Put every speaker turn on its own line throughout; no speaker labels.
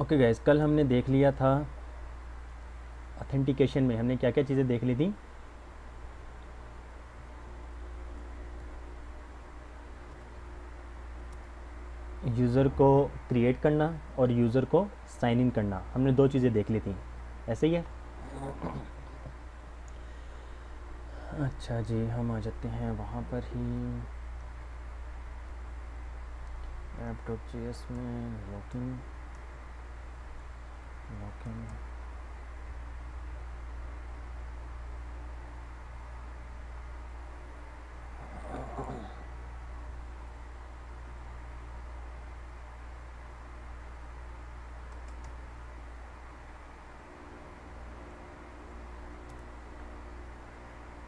Okay guys, कल हमने देख लिया था ऑथेंटिकेशन में हमने क्या क्या चीज़ें देख ली थी। यूज़र को क्रिएट करना और यूज़र को साइन इन करना, हमने दो चीज़ें देख ली थी। ऐसे ही है। अच्छा जी, हम आ जाते हैं वहाँ पर ही app.js में लॉगिन लॉगिन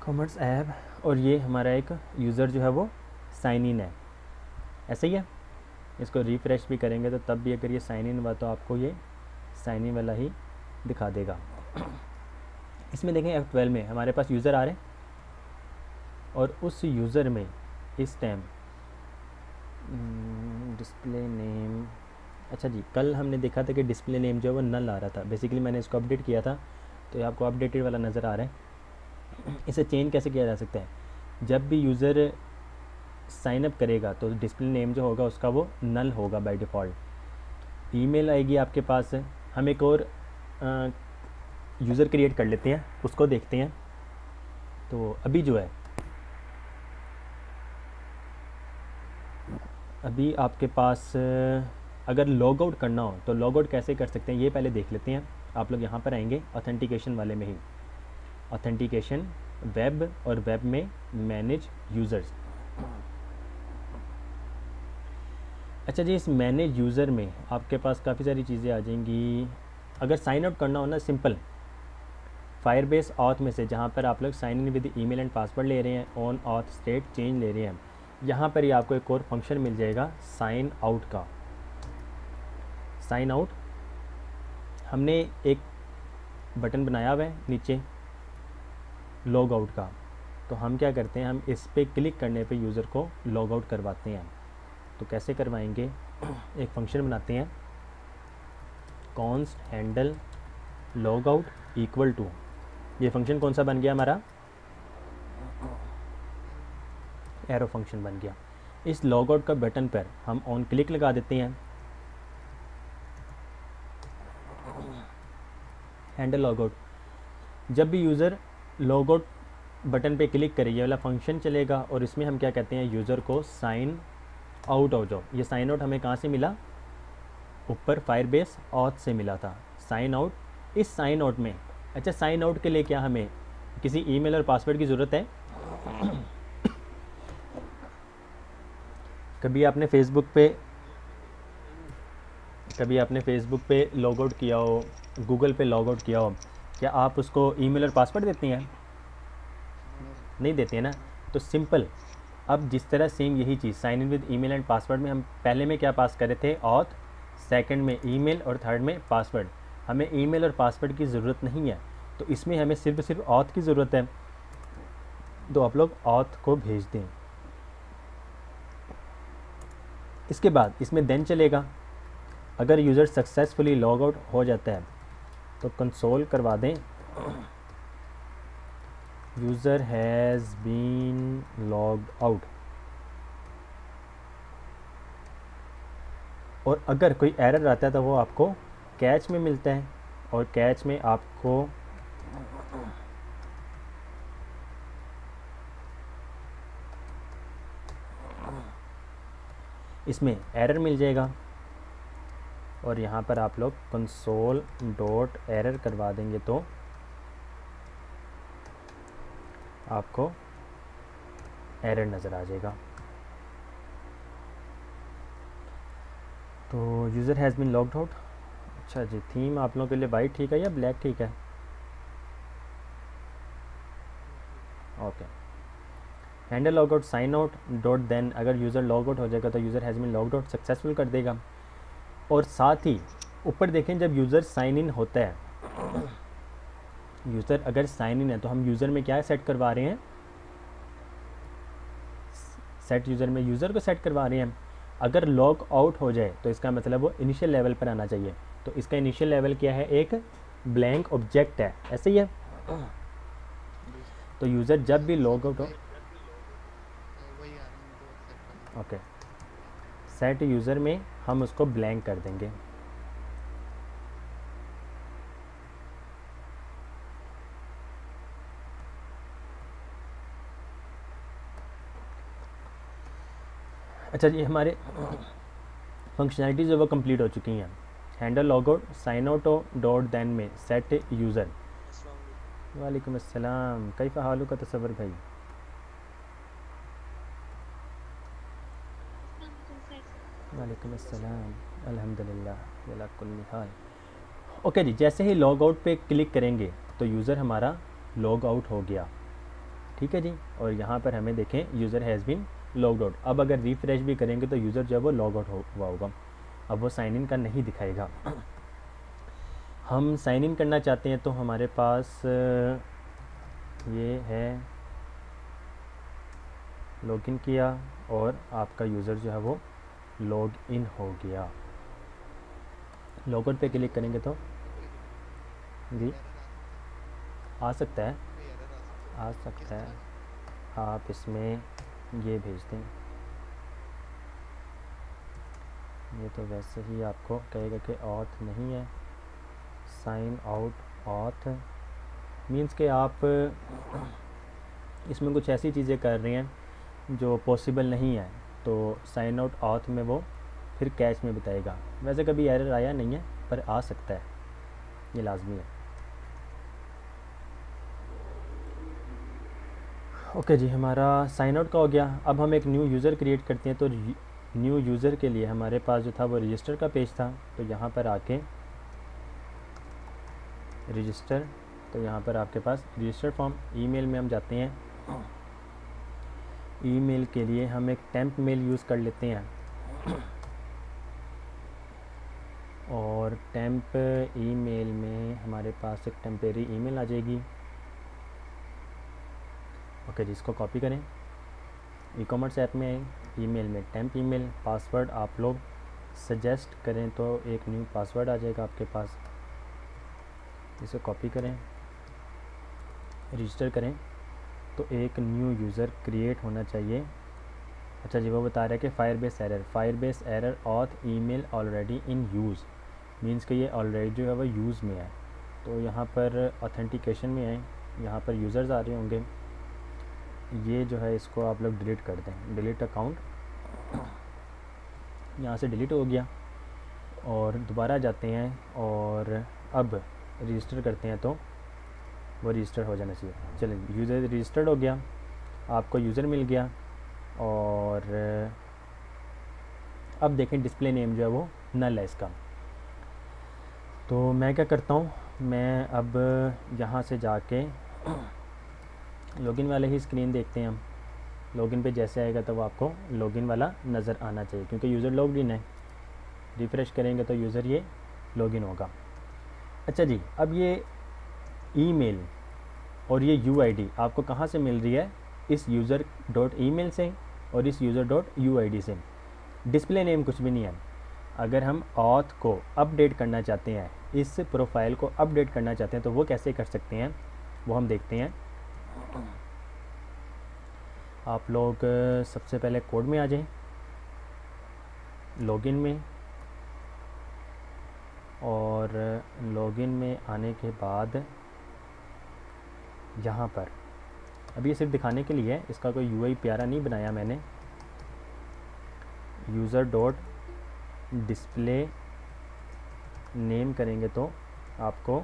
कॉमर्स ऐप, और ये हमारा एक यूज़र जो है वो साइन इन है। ऐसे ही है। इसको रिफ़्रेश भी करेंगे तो तब भी अगर ये साइन इन हुआ तो आपको ये साइन इन वाला ही दिखा देगा। इसमें देखें F12 में हमारे पास यूज़र आ रहे हैं और उस यूज़र में इस टाइम डिस्प्ले नेम, अच्छा जी, कल हमने देखा था कि डिस्प्ले नेम जो है वो नल आ रहा था। बेसिकली मैंने इसको अपडेट किया था तो ये आपको अपडेटेड वाला नज़र आ रहा है। इसे चेंज कैसे किया जा सकता है? जब भी यूज़र साइन अप करेगा तो डिस्प्ले नेम जो होगा उसका वो नल होगा बाय डिफ़ॉल्ट। ईमेल आएगी आपके पास। हम एक और यूज़र क्रिएट कर लेते हैं, उसको देखते हैं। तो अभी जो है, अभी आपके पास अगर लॉग आउट करना हो तो लॉग आउट कैसे कर सकते हैं ये पहले देख लेते हैं। आप लोग यहाँ पर आएंगे ऑथेंटिकेशन वाले में ही, ऑथेंटिकेशन वेब, और वेब में मैनेज यूज़र्स। अच्छा जी, इस मैनेज यूज़र में आपके पास काफ़ी सारी चीज़ें आ जाएंगी। अगर साइन आउट करना हो ना, सिंपल फायरबेस ऑथ में से जहाँ पर आप लोग sign in with email and password ले रहे हैं, ऑन ऑथ स्टेट चेंज ले रहे हैं, यहाँ पर ही आपको एक और फंक्शन मिल जाएगा साइन आउट का। साइन आउट हमने एक बटन बनाया हुआ है नीचे लॉग आउट का, तो हम क्या करते हैं, हम इस पर क्लिक करने पे यूज़र को लॉग आउट करवाते हैं। तो कैसे करवाएंगे? एक फंक्शन बनाते हैं const handle log out equal to, ये फंक्शन कौन सा बन गया हमारा? एरो फंक्शन बन गया। इस लॉग आउट का बटन पर हम ऑन क्लिक लगा देते हैं, हैंडल लॉग आउट। जब भी यूज़र लॉग आउट बटन पे क्लिक करे ये वाला फंक्शन चलेगा, और इसमें हम क्या कहते हैं, यूज़र को साइन आउट हो जाओ। ये साइन आउट हमें कहाँ से मिला? ऊपर फायरबेस ऑथ से मिला था साइन आउट। इस साइन आउट में, अच्छा, साइन आउट के लिए क्या हमें किसी ईमेल और पासवर्ड की ज़रूरत है? कभी आपने फेसबुक पे लॉग आउट किया हो, गूगल पे लॉग आउट किया हो, क्या आप उसको ईमेल और पासवर्ड देते हैं? नहीं देते हैं ना। तो सिंपल, अब जिस तरह सेम यही चीज़ sign in with email and password में हम पहले में क्या पास कर रहे थे? ऑथ, सेकंड में ईमेल और थर्ड में पासवर्ड। हमें ईमेल और पासवर्ड की ज़रूरत नहीं है, तो इसमें हमें सिर्फ ऑथ की ज़रूरत है। तो आप लोग ऑथ को भेज दें। इसके बाद इसमें देन चलेगा, अगर यूज़र सक्सेसफुली लॉग आउट हो जाता है तो कंसोल करवा दें user has been logged out. और अगर कोई एरर आता है तो वो आपको कैच में मिलता है, और कैच में आपको इसमें एरर मिल जाएगा, और यहाँ पर आप लोग कंसोल डॉट एरर करवा देंगे तो आपको एरर नज़र आ जाएगा। तो user has been logged out. अच्छा जी, थीम आप लोगों के लिए वाइट ठीक है या ब्लैक ठीक है? Okay. Handle log out sign out dot then, अगर यूज़र लॉग आउट हो जाएगा तो user has been logged out successful कर देगा। और साथ ही ऊपर देखें, जब यूज़र साइन इन होता है, यूज़र अगर साइन इन है तो हम यूज़र में क्या सेट करवा रहे हैं? सेट यूज़र में यूज़र को सेट करवा रहे हैं। अगर लॉग आउट हो जाए तो इसका मतलब वो इनिशियल लेवल पर आना चाहिए। तो इसका इनिशियल लेवल क्या है, एक ब्लैंक ऑब्जेक्ट है, ऐसे ही है।
जी सर।
तो यूज़र जब भी लॉग आउट हो,
वही आ रहा है मेरे को व्हाट्सएप का भी।
ओके, सेट यूज़र में हम उसको ब्लैंक कर देंगे। अच्छा जी, हमारे फंक्शनैलिटीज़ जो वो कंप्लीट हो चुकी हैं। Handle log out, sign out हो डॉट देन में सेट यूज़र।
अस्सलाम वालेकुम।
वालेकुम अस्सलाम, कैफ़ा हालु का तसव्वुर भाई। वालेकुम अस्सलाम, अल्हम्दुलिल्लाह अला कुल्ली हाल। ओके जी, जैसे ही लॉग आउट पे क्लिक करेंगे तो यूज़र हमारा लॉग आउट हो गया, ठीक है जी। और यहाँ पर हमें देखें user has been logged out. अब अगर रिफ्रेश भी करेंगे तो यूज़र जो है वो लॉग आउट हुआ होगा, अब वो साइन इन का नहीं दिखाएगा। हम साइन इन करना चाहते हैं तो हमारे पास ये है, लॉगिन किया और आपका यूज़र जो है वो लॉग इन हो गया। लॉग आउट पे क्लिक करेंगे तो
कोई
जी
एरर आ सकता है?
आ सकता है,
कोई एरर आ सकता
आ
है? किस
सकता है।
तरह से?
आप इसमें ये भेज दें, ये तो वैसे ही आपको कहेगा कि ऑथ नहीं है, साइन आउट ऑथ मीन्स कि आप इसमें कुछ ऐसी चीज़ें कर रही हैं जो पॉसिबल नहीं है, तो साइन आउट ऑथ में वो फिर कैच में बताएगा। वैसे कभी एरर आया नहीं है पर आ सकता है, ये लाजमी है। ओके जी, हमारा साइन आउट का हो गया। अब हम एक न्यू यूज़र क्रिएट करते हैं। तो न्यू यूज़र के लिए हमारे पास जो था वो रजिस्टर का पेज था, तो यहाँ पर आके रजिस्टर, तो यहाँ पर आपके पास रजिस्टर फॉर्म, ईमेल में हम जाते हैं। ईमेल के लिए हम एक टेम्प मेल यूज़ कर लेते हैं और टेम्प ईमेल में हमारे पास एक टेम्परेरी ईमेल आ जाएगी। ओके जी, इसको कॉपी करें, ई कॉमर्स ऐप में ईमेल में टेम्प ईमेल, पासवर्ड आप लोग सजेस्ट करें तो एक न्यू पासवर्ड आ जाएगा आपके पास, इसे कॉपी करें, रजिस्टर करें तो एक न्यू यूज़र क्रिएट होना चाहिए। अच्छा जी, वो बता रहा है कि Firebase error auth email already in use, means कि ये ऑलरेडी जो है वो यूज़ में है। तो यहाँ पर ऑथेंटिकेशन में आए, यहाँ पर यूज़र्स आ रहे होंगे, ये जो है इसको आप लोग डिलीट कर दें, डिलीट अकाउंट, यहाँ से डिलीट हो गया। और दोबारा जाते हैं और अब रजिस्टर करते हैं तो वो रजिस्टर हो जाना चाहिए। चलिए, यूज़र रजिस्टर्ड हो गया, आपको यूज़र मिल गया। और अब देखें डिस्प्ले नेम जो है वो नल है इसका। तो मैं क्या करता हूँ, मैं अब यहाँ से जाके लॉगिन वाले ही स्क्रीन देखते हैं हम। लॉगिन पे जैसे आएगा तो वो आपको लॉगिन वाला नज़र आना चाहिए, क्योंकि यूज़र लॉग्ड इन है। रिफ़्रेश करेंगे तो यूज़र ये लॉगिन होगा। अच्छा जी, अब ये ईमेल और ये यूआईडी आपको कहाँ से मिल रही है, इस यूज़र डॉट ईमेल से और इस यूज़र डॉट यूआईडी से। डिस्प्ले नेम कुछ भी नहीं है। अगर हम ऑथ को अपडेट करना चाहते हैं, इस प्रोफाइल को अपडेट करना चाहते हैं, तो वो कैसे कर सकते हैं वो हम देखते हैं। आप लोग सबसे पहले कोड में आ जाएं, लॉगिन में, और लॉगिन में आने के बाद यहाँ पर, अब ये सिर्फ दिखाने के लिए है, इसका कोई यूआई प्यारा नहीं बनाया मैंने। यूज़र डॉट डिस्प्ले नेम करेंगे तो आपको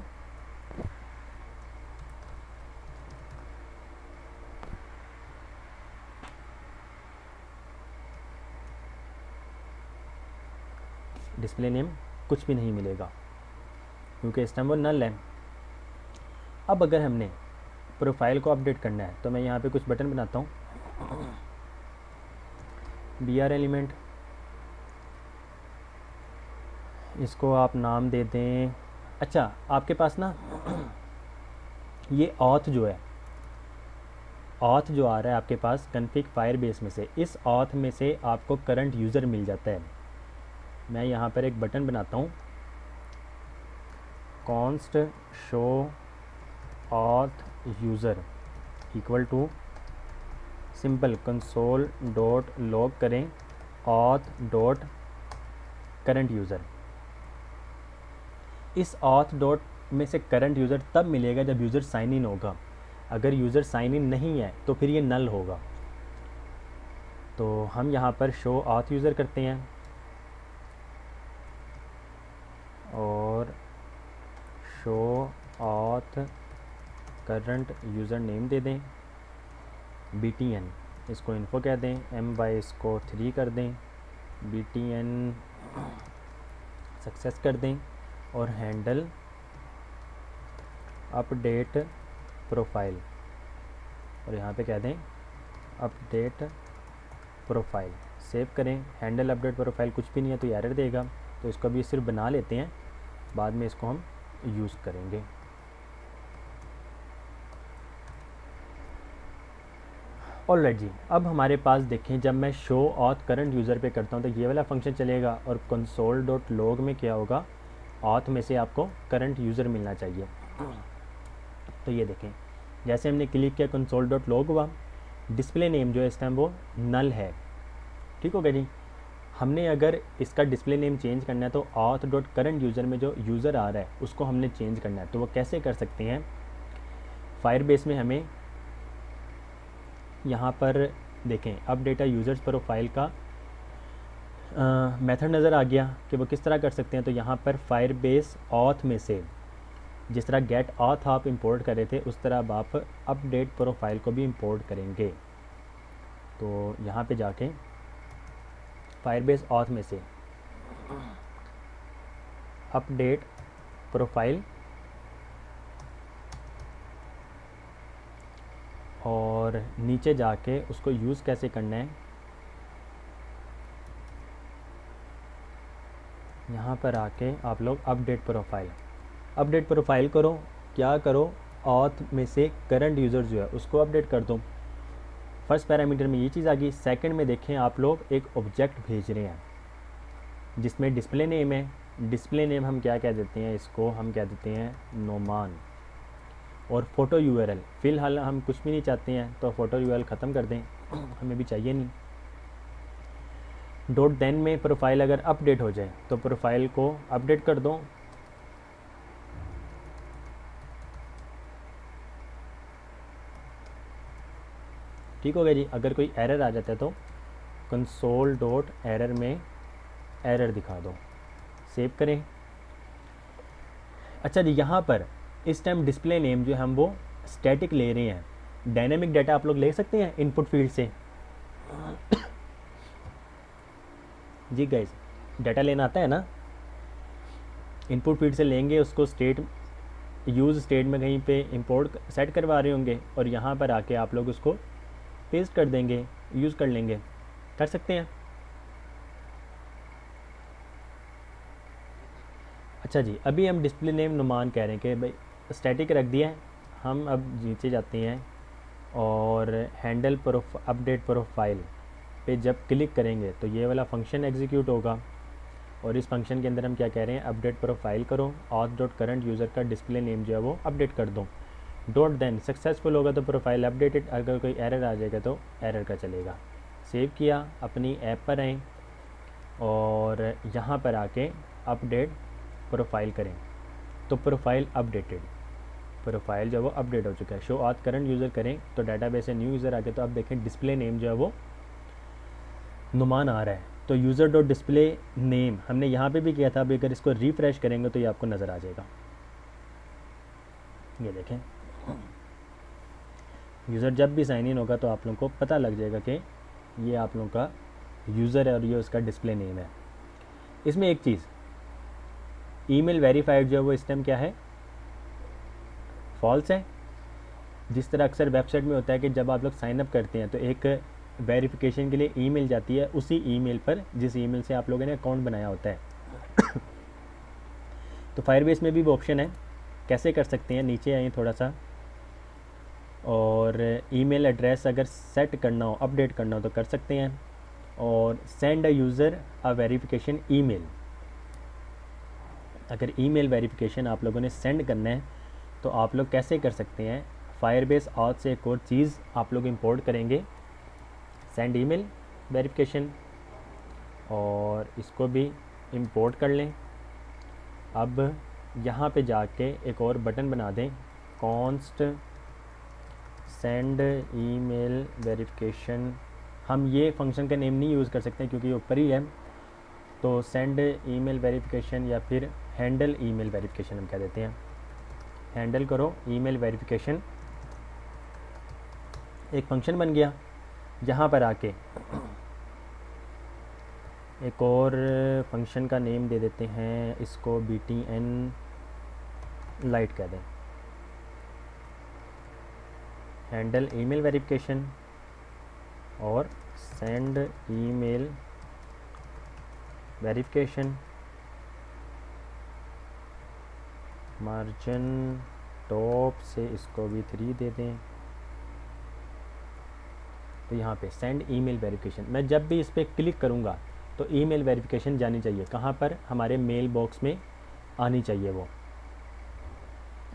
डिस्प्ले नेम कुछ भी नहीं मिलेगा, क्योंकि इस टाइम वो नल है। अब अगर हमने प्रोफाइल को अपडेट करना है तो मैं यहाँ पे कुछ बटन बनाता हूँ, BR एलिमेंट, इसको आप नाम दे दें। अच्छा, आपके पास ना ये ऑथ जो है, ऑथ जो आ रहा है आपके पास कन्फिग फायरबेस में से, इस ऑथ में से आपको करंट यूज़र मिल जाता है। मैं यहाँ पर एक बटन बनाता हूँ, const show auth user equal to simple console dot log करें ऑथ डॉट करंट यूज़र। इस ऑथ डॉट में से करंट यूज़र तब मिलेगा जब यूज़र साइन इन होगा। अगर यूज़र साइन इन नहीं है तो फिर ये नल होगा। तो हम यहाँ पर शो ऑथ यूज़र करते हैं और show auth current user name दे दें BTN, इसको इन्फो कह दें, MY इसको 3 कर दें, BTN सक्सेस कर दें और हैंडल अपडेट प्रोफाइल और यहाँ पे कह दें अपडेट प्रोफाइल। सेव करें। हैंडल अपडेट प्रोफाइल कुछ भी नहीं है तो एरर देगा, तो इसको अभी सिर्फ बना लेते हैं, बाद में इसको हम यूज़ करेंगे। ऑलराइट जी, अब हमारे पास देखें जब मैं शो ऑथ करंट यूज़र पे करता हूँ तो ये वाला फंक्शन चलेगा और कंसोल डॉट लॉग में क्या होगा, ऑथ में से आपको करंट यूज़र मिलना चाहिए। तो ये देखें जैसे हमने क्लिक किया कंसोल डॉट लॉग हुआ, डिस्प्ले नेम जो है इस टाइम वो नल है। ठीक हो गया जी। हमने अगर इसका डिस्प्ले नेम चेंज करना है तो ऑथ डॉट करंट यूज़र में जो यूज़र आ रहा है उसको हमने चेंज करना है। तो वो कैसे कर सकते हैं, फायरबेस में हमें यहाँ पर देखें अपडेट यूज़र्स प्रोफाइल का मेथड नज़र आ गया कि वो किस तरह कर सकते हैं। तो यहाँ पर फायरबेस ऑथ में से जिस तरह गेट ऑथ आप इंपोर्ट कर रहे थे उस तरह अब आप अपडेट प्रोफाइल को भी इंपोर्ट करेंगे। तो यहाँ पे जाके फायरबेस ऑथ में से अपडेट प्रोफाइल और नीचे जाके उसको यूज़ कैसे करना है, यहाँ पर आके आप लोग अपडेट प्रोफाइल करो। क्या करो, ऑथ में से करंट यूज़र जो है उसको अपडेट कर दो। फर्स्ट पैरामीटर में ये चीज़ आ गई। सेकंड में देखें आप लोग एक ऑब्जेक्ट भेज रहे हैं जिसमें डिस्प्ले नेम है। डिस्प्ले नेम हम क्या कह देते हैं, इसको हम कह देते हैं नोमान। और फ़ोटो URL फ़िलहाल हम कुछ भी नहीं चाहते हैं तो फ़ोटो URL ख़त्म कर दें, हमें भी चाहिए नहीं। डॉट देन में प्रोफाइल अगर अपडेट हो जाए तो प्रोफाइल को अपडेट कर दो। ठीक हो गया जी। अगर कोई एरर आ जाता है तो कंसोल डॉट एरर में एरर दिखा दो, सेव करें। अच्छा जी, यहाँ पर इस टाइम डिस्प्ले नेम जो हम वो स्टैटिक ले रहे हैं। डायनेमिक डाटा आप लोग ले सकते हैं इनपुट फील्ड से। जी गाइस, डाटा लेना आता है ना, इनपुट फील्ड से लेंगे उसको, स्टेट यूज़ स्टेट में कहीं पे इंपोर्ट सेट करवा रहे होंगे और यहाँ पर आके आप लोग उसको पेस्ट कर देंगे, यूज़ कर लेंगे। कर सकते हैं। अच्छा जी, अभी हम डिस्प्ले नेम नुमान कह रहे हैं कि भाई स्टैटिक रख दिया है। हम अब नीचे जाते हैं और हैंडल अपडेट प्रोफाइल पे जब क्लिक करेंगे तो ये वाला फंक्शन एग्जीक्यूट होगा और इस फंक्शन के अंदर हम क्या कह रहे हैं, अपडेट प्रोफाइल करो, ऑथ डॉट करंट यूज़र का डिस्प्ले नेम जो है वो अपडेट कर दो। डॉट देन सक्सेसफुल होगा तो प्रोफाइल अपडेटेड, अगर कोई एरर आ जाएगा तो एरर का चलेगा। सेव किया, अपनी ऐप पर आएँ और यहाँ पर आके अपडेट प्रोफाइल करें तो प्रोफाइल अपडेटेड, प्रोफाइल जो है वो अपडेट हो चुका है। शो ऑथ करंट यूज़र करें तो डाटाबेस से न्यू यूज़र आ गया। तो अब देखें डिस्प्ले नेम जो है वो नुमान आ रहा है। तो यूज़र डॉट डिस्प्ले नेम हमने यहाँ पे भी किया था। अभी अगर इसको रिफ्रेश करेंगे तो ये आपको नज़र आ जाएगा। ये देखें, यूज़र जब भी साइन इन होगा तो आप लोगों को पता लग जाएगा कि ये आप लोगों का यूज़र है और ये उसका डिस्प्ले नेम है। इसमें एक चीज़, ईमेल वेरीफाइड जो है वो इस टाइम क्या है, फॉल्स है। जिस तरह अक्सर वेबसाइट में होता है कि जब आप लोग साइन अप करते हैं तो एक वेरिफिकेशन के लिए ईमेल जाती है उसी ईमेल पर जिस ईमेल से आप लोगों ने अकाउंट बनाया होता है। तो फायरबेस में भी वो ऑप्शन है, कैसे कर सकते हैं, नीचे आए थोड़ा सा और ईमेल एड्रेस अगर सेट करना हो, अपडेट करना हो तो कर सकते हैं। और send a user a verification email, अगर ईमेल वेरिफिकेशन आप लोगों ने सेंड करना है तो आप लोग कैसे कर सकते हैं, फायरबेस ऑथ से एक और चीज़ आप लोग इंपोर्ट करेंगे, सेंड ईमेल वेरिफिकेशन, और इसको भी इंपोर्ट कर लें। अब यहाँ पे जाके एक और बटन बना दें, कॉन्स्ट सेंड ईमेल वेरिफिकेशन। हम ये फंक्शन का नेम नहीं यूज़ कर सकते क्योंकि ये ऊपर ही है, तो सेंड ईमेल वेरिफिकेशन या फिर हैंडल ईमेल वेरिफिकेशन हम कह देते हैं। हैंडल करो ईमेल वेरिफिकेशन, एक फंक्शन बन गया। यहाँ पर आके एक और फंक्शन का नेम दे देते हैं, इसको btn लाइट कह दें, हैंडल ईमेल वेरिफिकेशन और send email verification. Margin top से इसको भी 3 दे दें। तो यहाँ पे सेंड ईमेल वेरिफिकेशन, मैं जब भी इस पर क्लिक करूँगा तो ईमेल वेरिफिकेशन जानी चाहिए कहाँ पर, हमारे मेल बॉक्स में आनी चाहिए वो।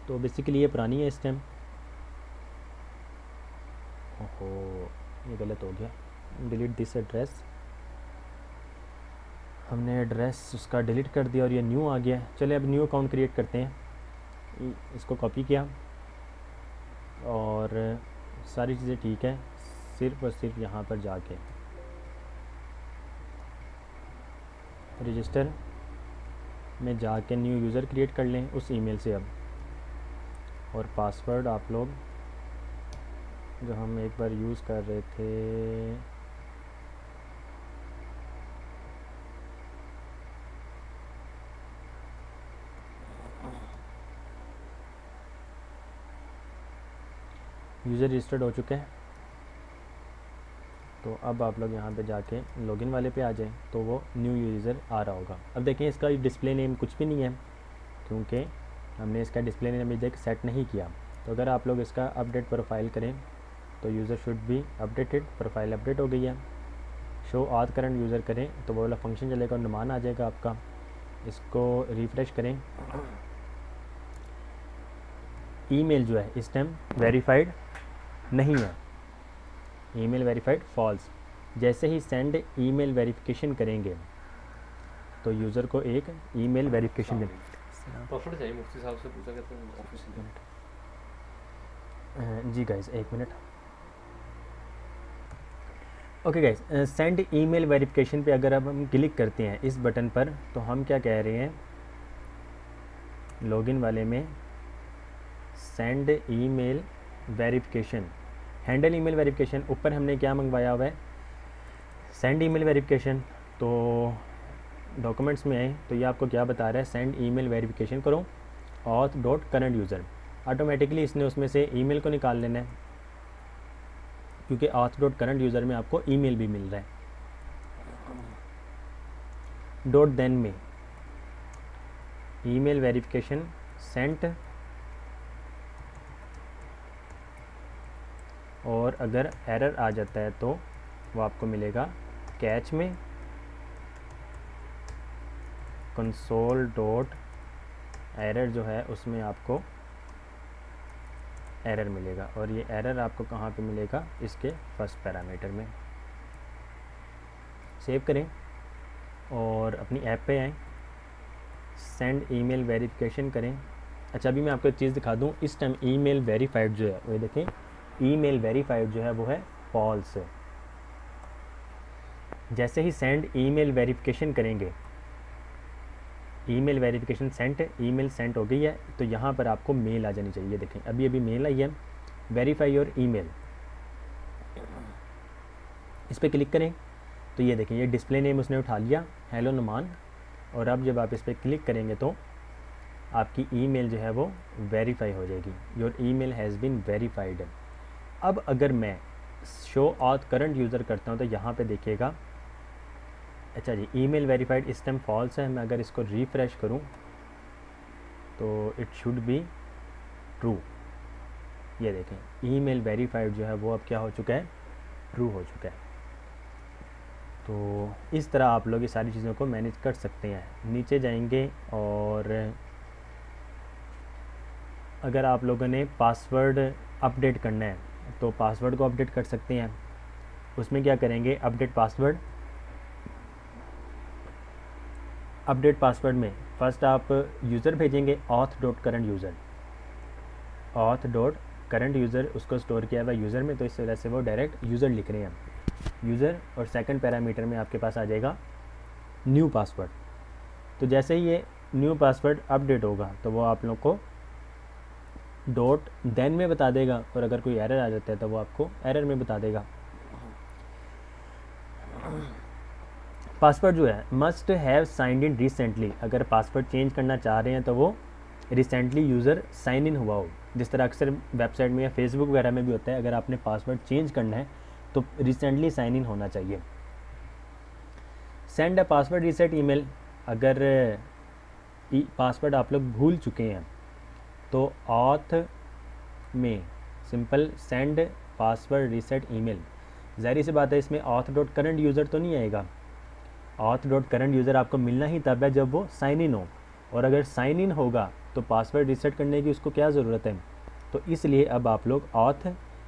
तो बेसिकली ये पुरानी है इस टाइम। ओहो ये गलत हो गया, डिलीट दिस एड्रेस। हमने एड्रेस उसका डिलीट कर दिया और ये न्यू आ गया। चले अब न्यू अकाउंट क्रिएट करते हैं। इसको कॉपी किया और सारी चीज़ें ठीक है, सिर्फ और सिर्फ यहाँ पर जाके रजिस्टर में जाके न्यू यूज़र क्रिएट कर लें उस ईमेल से अब। और पासवर्ड आप लोग जो हम एक बार यूज़ कर रहे थे, यूज़र रजिस्टर्ड हो चुका है। तो अब आप लोग यहाँ पे जाके लॉगिन वाले पे आ जाएं तो वो न्यू यूज़र आ रहा होगा। अब देखें इसका डिस्प्ले नेम कुछ भी नहीं है क्योंकि हमने इसका डिस्प्ले नेम अभी तक सेट नहीं किया। तो अगर आप लोग इसका अपडेट प्रोफाइल करें तो user should be updated, profile update हो गई है। शो ऑथ करंट यूज़र करें तो वो वाला फंक्शन चलेगा और नुमान आ जाएगा आपका। इसको रिफ़्रेश करें। ईमेल जो है इस टाइम वेरीफाइड नहीं है, ईमेल वेरीफाइड फॉल्स। जैसे ही सेंड ईमेल वेरिफिकेशन करेंगे तो यूज़र को एक ईमेल वेरिफिकेशन दें।
पासवर्ड चाहिए, मुफ्ती साहब से पूछा कहते हैं ऑफिस में।
जी गाइस एक minute. Okay guys, send email verification पे अगर अब हम क्लिक करते हैं इस बटन पर तो हम क्या कह रहे हैं, लॉगिन वाले में send email verification, handle email verification, ऊपर हमने क्या मंगवाया हुआ है, सेंड ईमेल वेरिफिकेशन। तो डॉक्यूमेंट्स में आए तो ये आपको क्या बता रहा है, सेंड ईमेल वेरिफिकेशन करो auth dot current user. Automatically इसने उसमें से ईमेल को निकाल लेना है क्योंकि ऑथ डॉट करंट यूज़र में आपको ईमेल भी मिल रहा है। डॉट देन में ईमेल वेरिफिकेशन सेंट, और अगर एरर आ जाता है तो वो आपको मिलेगा कैच में कंसोल डॉट एरर जो है उसमें आपको एरर मिलेगा। और ये एरर आपको कहाँ पे मिलेगा, इसके फर्स्ट पैरामीटर में। सेव करें और अपनी ऐप पे आएँ, सेंड ईमेल वेरिफिकेशन करें। अच्छा अभी मैं आपको एक चीज़ दिखा दूँ, इस टाइम ईमेल वेरीफाइड जो है वो देखें, ईमेल वेरीफाइड जो है वो है फॉल्स। जैसे ही सेंड ईमेल वेरिफिकेशन करेंगे, email verification sent, email sent हो गई है तो यहाँ पर आपको मेल आ जानी चाहिए। देखें अभी अभी मेल आई है, वेरीफाई योर ईमेल, इस पर क्लिक करें तो ये देखें ये डिस्प्ले नेम उसने उठा लिया, हेलो नुमान। और अब जब आप इस पर क्लिक करेंगे तो आपकी ईमेल जो है वो वेरीफाई हो जाएगी, your email has been verified. अब अगर मैं शो ऑथ करंट यूज़र करता हूँ तो यहाँ पे देखिएगा, अच्छा जी ईमेल वेरीफाइड इस टाइम फॉल्स है। मैं अगर इसको रिफ़्रेश करूँ तो इट शुड बी ट्रू। ये देखें ईमेल वेरीफाइड जो है वो अब क्या हो चुका है, ट्रू हो चुका है। तो इस तरह आप लोग ये सारी चीज़ों को मैनेज कर सकते हैं। नीचे जाएंगे और अगर आप लोगों ने पासवर्ड अपडेट करना है तो पासवर्ड को अपडेट कर सकते हैं। उसमें क्या करेंगे, अपडेट पासवर्ड, अपडेट पासवर्ड में फर्स्ट आप यूज़र भेजेंगे auth.current यूज़र उसको स्टोर किया हुआ यूज़र में, तो इस वजह से वो डायरेक्ट यूज़र लिख रहे हैं यूज़र, और सेकंड पैरामीटर में आपके पास आ जाएगा न्यू पासवर्ड। तो जैसे ही ये न्यू पासवर्ड अपडेट होगा तो वो आप लोग को डॉट देन में बता देगा, और अगर कोई एरर आ जाता है तो वो आपको एरर में बता देगा। पासवर्ड जो है must have signed in recently, अगर पासवर्ड चेंज करना चाह रहे हैं तो वो रिसेंटली यूज़र साइन इन हुआ हो। जिस तरह अक्सर वेबसाइट में या फेसबुक वगैरह में भी होता है, अगर आपने पासवर्ड चेंज करना है तो रिसेंटली साइन इन होना चाहिए। Send a password reset email, अगर पासवर्ड आप लोग भूल चुके हैं तो ऑथ में simple send password reset email, ज़ाहिर सी बात है इसमें auth.current यूज़र तो नहीं आएगा। auth.current यूज़र आपको मिलना ही तब है जब वो साइन इन हो, और अगर साइन इन होगा तो पासवर्ड रीसेट करने की उसको क्या ज़रूरत है। तो इसलिए अब आप लोग ऑथ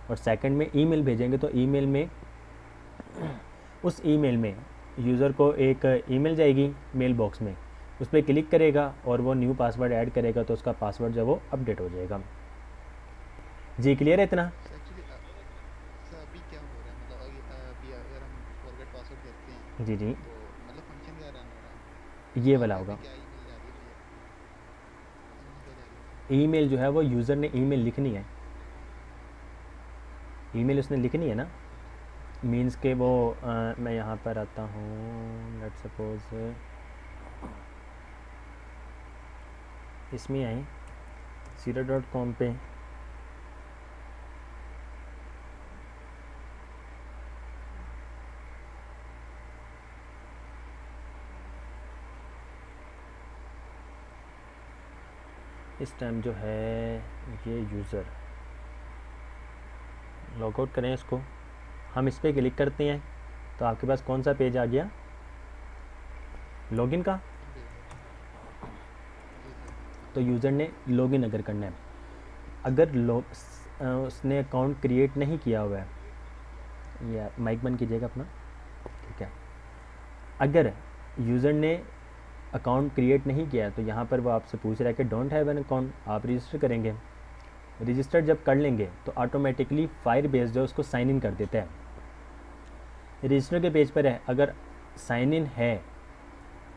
और सेकंड में ईमेल भेजेंगे, तो ईमेल में उस ईमेल में यूज़र को एक ईमेल जाएगी मेल बॉक्स में, उस पर क्लिक करेगा और वो न्यू पासवर्ड ऐड करेगा, तो उसका पासवर्ड जो वो अपडेट हो जाएगा। जी क्लियर है इतना?
एक्चुअली सर अभी क्या हो रहा है, मतलब अभी अगर हम फॉरगेट पासवर्ड देते हैं
जी जी,
तो मतलब फंक्शन क्या रन हो रहा है,
ये
वहाँ
वाला
पे
होगा।
अभी क्या ईमेल जा रही है भैया, ईमेल क्या जा रही है?
ईमेल जो है वो यूज़र ने ईमेल लिखनी है, ईमेल उसने लिखनी है ना, मीन्स के वो मैं यहाँ पर आता हूँ, लेट सपोज इसमें आए zero.com पे, इस टाइम जो है ये यूज़र लॉगआउट करें इसको, हम इस पर क्लिक करते हैं तो आपके पास कौन सा पेज आ गया, लॉगिन का।
जी सर।
तो यूज़र ने लॉगिन अगर करना है, अगर उसने अकाउंट क्रिएट नहीं किया हुआ है, या माइक बंद कीजिएगा अपना, ठीक है। अगर यूज़र ने अकाउंट क्रिएट नहीं किया तो यहाँ पर वो आपसे पूछ रहा है कि डोंट हैव एन अकाउंट, आप रजिस्टर करेंगे। रजिस्टर जब कर लेंगे तो ऑटोमेटिकली फायरबेस जो उसको साइन इन कर देता है। रजिस्टर के पेज पर है, अगर साइन इन है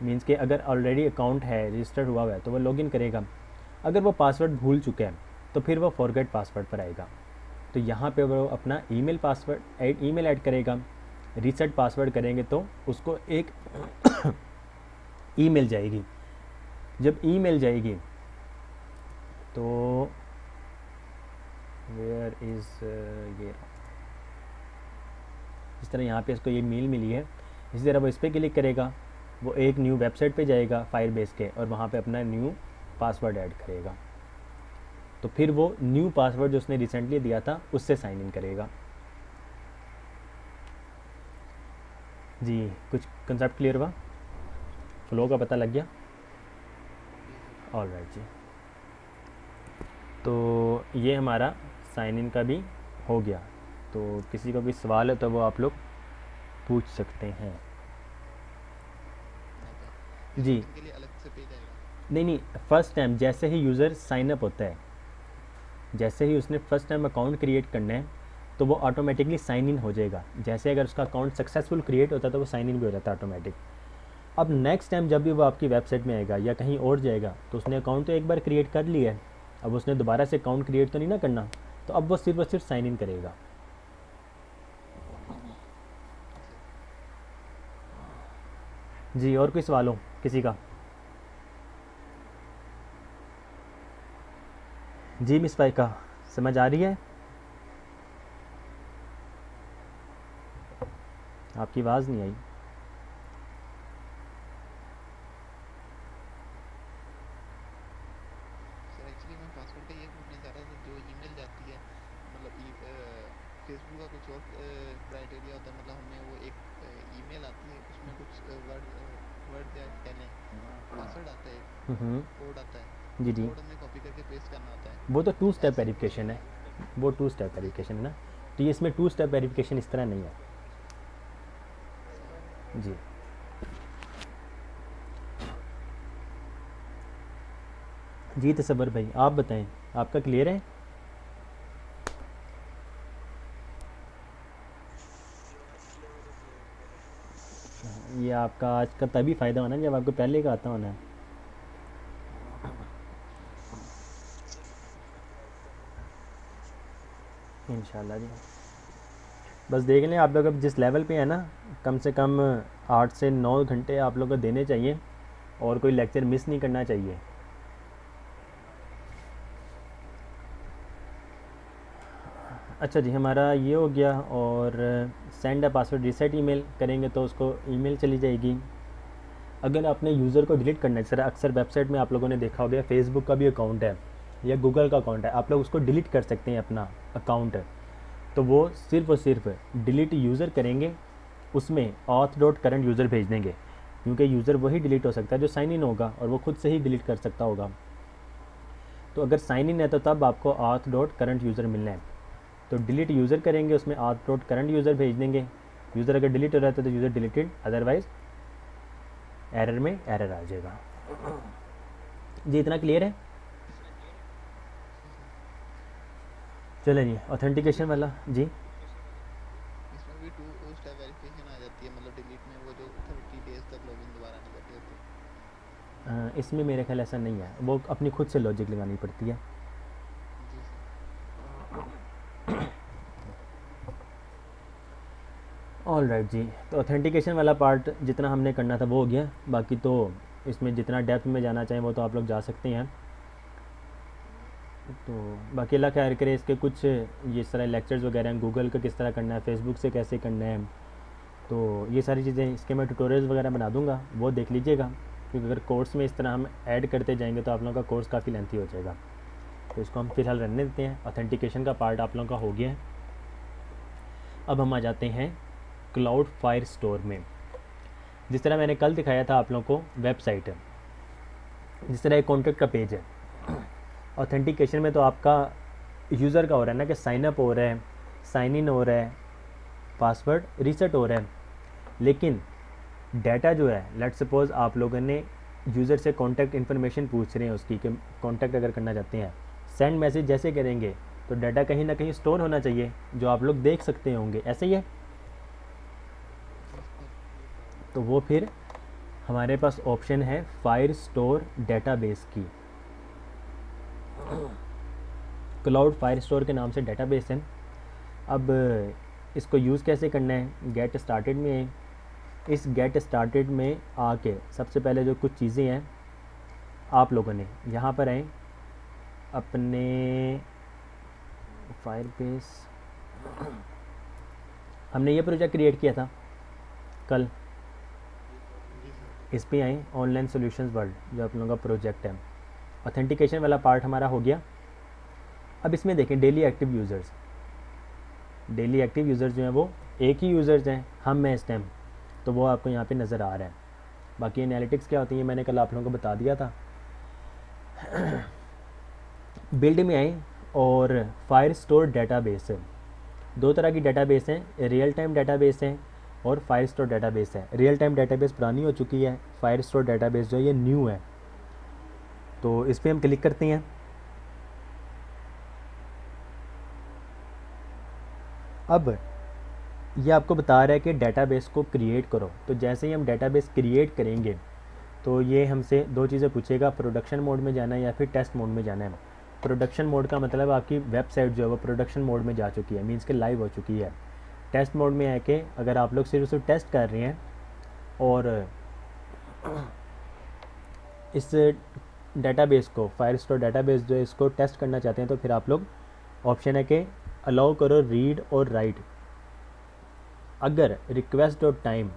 मीन्स के अगर ऑलरेडी अकाउंट है रजिस्टर हुआ है तो वो लॉगिन करेगा। अगर वो पासवर्ड भूल चुके हैं तो फिर वो फॉरगेट पासवर्ड पर आएगा, तो यहाँ पे वो अपना ईमेल पासवर्ड ईमेल ऐड करेगा। रीसेट पासवर्ड करेंगे तो उसको एक ईमेल जाएगी, जब ईमेल जाएगी तो वेयर इज़ ये, इस तरह यहाँ पे इसको ये मेल मिली है, इसी तरह वो इस पर क्लिक करेगा, वो एक न्यू वेबसाइट पे जाएगा फायरबेस के, और वहाँ पे अपना न्यू पासवर्ड ऐड करेगा, तो फिर वो न्यू पासवर्ड जो उसने रिसेंटली दिया था उससे साइन इन करेगा। जी कुछ कंसेप्ट क्लियर हुआ, फ्लो का पता लग गया? ऑलराइट जी, तो ये हमारा साइन इन का भी हो गया। तो किसी को भी सवाल है तो वो आप लोग पूछ सकते हैं। जी
लॉगिन के लिए अलग से पेज आएगा?
नहीं, फर्स्ट टाइम जैसे ही यूज़र साइन अप होता है, जैसे ही उसने फर्स्ट टाइम अकाउंट क्रिएट करना है तो वो ऑटोमेटिकली साइन इन हो जाएगा। जैसे अगर उसका अकाउंट सक्सेसफुल क्रिएट होता है तो वो साइन इन भी हो जाता है ऑटोमेटिक। अब नेक्स्ट टाइम जब भी वो आपकी वेबसाइट में आएगा या कहीं और जाएगा तो उसने अकाउंट तो एक बार क्रिएट कर लिया है, अब उसने दोबारा से अकाउंट क्रिएट तो नहीं ना करना, तो अब वो सिर्फ और सिर्फ साइन इन करेगा। जी और कोई सवाल हो किसी का? जी मिस भाई का समझ आ रही है? आपकी आवाज़ नहीं आई।
सर एक्चुअली मैं पासवर्ड का ये पूछना चाह रहा था, जो ईमेल जाती है मतलब फेसबुक का कुछ और क्राइटेरिया होता है, मतलब हमें वो एक ईमेल आती है, उसमें कुछ वर्ड या कह लें पासवर्ड आता है, कोड आता है,
जी
वो
जी,
कोड हमें कॉपी करके पेस्ट करना होता है।
वो तो 2 स्टेप
ऐसे
वेरिफिकेशन
क्वेश्चन
है,
है।
वो 2 स्टेप
जी जी।
वेरिफिकेशन है ना। तो ये इसमें 2 स्टेप वेरिफिकेशन इस तरह नहीं है जी। जी तसव्वुर भाई आप बताएं, आपका क्लियर है? ये आपका आज का तभी फ़ायदा होना जब आपको पहले का आता होना है। इंशाल्लाह जी, बस देख लें आप लोग अब जिस लेवल पे है ना, कम से कम 8 से 9 घंटे आप लोग को देने चाहिए और कोई लेक्चर मिस नहीं करना चाहिए। अच्छा जी, हमारा ये हो गया। और send a password reset email करेंगे तो उसको ईमेल चली जाएगी। अगर आपने यूज़र को डिलीट करना है, सर अक्सर वेबसाइट में आप लोगों ने देखा होगा फेसबुक का भी अकाउंट है या गूगल का अकाउंट है, आप लोग उसको डिलीट कर सकते हैं अपना अकाउंट। तो वो सिर्फ़ और सिर्फ डिलीट यूज़र करेंगे, उसमें auth.current यूज़र भेज देंगे, क्योंकि यूज़र वही डिलीट हो सकता है जो साइन इन होगा और वो खुद से ही डिलीट कर सकता होगा। तो अगर साइन इन है तो तब आपको auth.current यूज़र मिलना है। तो डिलीट यूज़र करेंगे, उसमें auth.current यूज़र भेज देंगे। यूज़र अगर डिलीट हो रहा है तो यूज़र डिलीटेड, अदरवाइज़ एरर में एरर आ जाएगा। जी इतना क्लियर है? चले जी, ऑथेंटिकेशन वाला जी।
इसमें भी 2 स्टेप वेरिफिकेशन आ जाती है, मतलब डिलीट में वो जो 30 डेज तक लॉगिन दोबारा नहीं करते होते।
इसमें मेरे ख्याल ऐसा नहीं है, वो अपनी खुद से लॉजिक लगानी पड़ती है।
जी सर।
ऑल राइट जी, तो ऑथेंटिकेशन वाला पार्ट जितना हमने करना था वो हो गया। बाकी तो इसमें जितना डेप्थ में जाना चाहें वो तो आप लोग जा सकते हैं। तो बाकी अल्लाह खैर करे, इसके कुछ ये सारे लेक्चर्स वगैरह हैं, गूगल का किस तरह करना है, फेसबुक से कैसे करना है, तो ये सारी चीज़ें इसके मैं ट्यूटोरियल्स वगैरह बना दूंगा, वो देख लीजिएगा। क्योंकि अगर कोर्स में इस तरह हम ऐड करते जाएंगे तो आप लोगों का कोर्स काफ़ी लेंथी हो जाएगा। तो इसको हम फ़िलहाल रहने देते हैं। ऑथेंटिकेशन का पार्ट आप लोगों का हो गया है। अब हम आ जाते हैं क्लाउड फायर स्टोर में। जिस तरह मैंने कल दिखाया था आप लोगों को वेबसाइट है, जिस तरह एक कॉन्टैक्ट का पेज है, ऑथेंटिकेशन में तो आपका यूज़र का हो रहा है ना कि साइन अप हो रहा है, साइन इन हो रहा है, पासवर्ड रीसेट हो रहा है। लेकिन डाटा जो है, लेट सपोज़ आप लोगों ने यूज़र से कॉन्टैक्ट इन्फॉर्मेशन पूछ रहे हैं उसकी, कि कॉन्टैक्ट अगर करना चाहते हैं, सेंड मैसेज जैसे करेंगे तो डाटा कहीं ना कहीं स्टोर होना चाहिए जो आप लोग देख सकते होंगे, ऐसे ही है।
जी सर।
तो वो फिर हमारे पास ऑप्शन है फायर स्टोर डेटाबेस की। क्लाउड फायर स्टोर के नाम से डेटाबेस है। अब इसको यूज़ कैसे करना है, गेट स्टार्टेड में है। इस गेट स्टार्टेड में आके सबसे पहले जो कुछ चीज़ें हैं आप लोगों ने यहाँ पर आए, अपने फायरबेस, हमने ये प्रोजेक्ट क्रिएट किया था कल,
जी सर।
इस पे आए, ऑनलाइन सॉल्यूशंस वर्ल्ड जो आप लोगों का प्रोजेक्ट है। ऑथेंटिकेशन वाला पार्ट हमारा हो गया। अब इसमें देखें daily active users, daily active users जो हैं वो एक ही यूज़र्स हैं, हम हैं इस टाइम, तो वो आपको यहाँ पे नज़र आ रहा है। बाकी एनालिटिक्स क्या होती है मैंने कल आप लोगों को बता दिया था। बिल्ड में आए और फायर स्टोर डेटाबेस है। 2 तरह की डेटाबेस हैं, रियल टाइम डेटाबेस हैं और फायर स्टोर डेटाबेस है। रियल टाइम डेटाबेस पुरानी हो चुकी है, फायर स्टोर डेटाबेस जो है ये न्यू है। तो इस पर हम क्लिक करते हैं। अब ये आपको बता रहा है कि डेटाबेस को क्रिएट करो। तो जैसे ही हम डेटाबेस क्रिएट करेंगे तो ये हमसे 2 चीज़ें पूछेगा, प्रोडक्शन मोड में जाना है या फिर टेस्ट मोड में जाना है। प्रोडक्शन मोड का मतलब आपकी वेबसाइट जो है वो प्रोडक्शन मोड में जा चुकी है, मीन्स के लाइव हो चुकी है। टेस्ट मोड में है कि अगर आप लोग सिर्फ टेस्ट कर रहे हैं और इस डेटाबेस को, फायर स्टोर डेटाबेस जो है इसको टेस्ट करना चाहते हैं, तो फिर आप लोग ऑप्शन है कि अलाउ करो रीड और राइट। अगर request dot time,